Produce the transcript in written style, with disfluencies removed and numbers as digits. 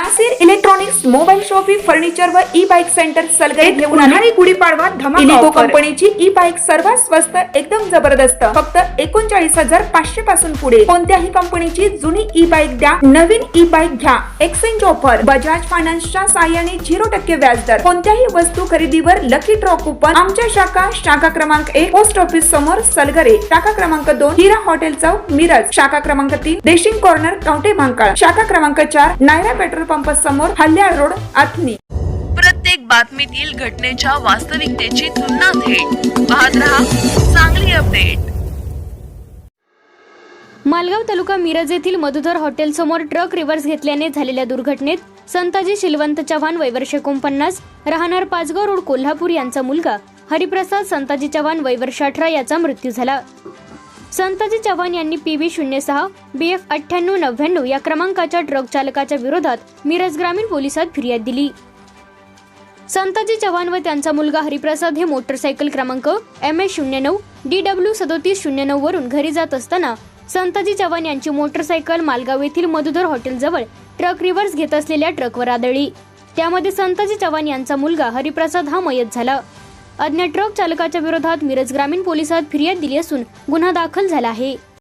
Nasir electronics, mobile shoppe, furniture व e bike centre Salgare घेऊन उन्हाळी गुढीपाडवा धमाका इलिको कंपनीची ई बाईक सर्वात स्वस्त, एकदम जबरदस्त, फक्त 39,500 पासून पुढे. कोणत्याही कंपनीची जुनी ई बाईक द्या, नवीन ई बाईक घ्या. एक्सचेंज ऑफर, बजाज फायनान्सच्या साहाय्याने 0% व्याजदर. कोणत्याही वस्तू खरेदीवर लकी ड्रॉ कुपन. आमच्या शाखा क्रमांक 1 पोस्ट ऑफिस समोर सलगरे, शाखा क्रमांक 2 हिरा हॉटेल चौक मिरज, शाखा क्रमांक 3 देशिंग कॉर्नर कवठे महांकाळ, शाखा क्रमांक 4 नायरा पेट्रोल पंप समोर हल्याळ रोड आथनी. प्रत्येक बातमीतील घटनेच्या वास्तविकतेची तुलना थेट पाहत रहा चांगली अपडेट. मालगाव तालुका मिरज येथील मधुधर हॉटेल समोर ट्रक रिव्हर्स घेतल्याने झालेल्या दुर्घटनेत संताजी शिलवंत चव्हाण वय वर्ष 49 राहणार पाचगाव रोड कोल्हापूर यांचा मुलगा हरिप्रसाद संताजी चव्हाण वय वर्ष 18 याचा मृत्यू झाला. संताजी चव्हाण यांनी PB 06 BF 9899 या क्रमांकाच्या ट्रक चालकाच्या विरोधात मिरज ग्रामीण पोलिसात फिर्याद दिली. संताजी चव्हाण व त्यांचा मुलगा हरिप्रसाद हे मोटरसायकल क्रमांक MS 09 DW 3709 वरून घरी जात असताना संताजी चव्हाण यांची मोटरसायकल मालगाव येथील मधुधर हॉटेल जवळ ट्रक रिव्हर्स घेत असलेल्या ट्रकवर आदळली. त्यामध्ये संताजी चव्हाण यांचा मुलगा हरिप्रसाद हा मयत झाला. अज्ञात ट्रक चालकाच्या विरोधात मिरज ग्रामीण पोलिसात फिर्याद दिली असून गुन्हा दाखल झाला आहे.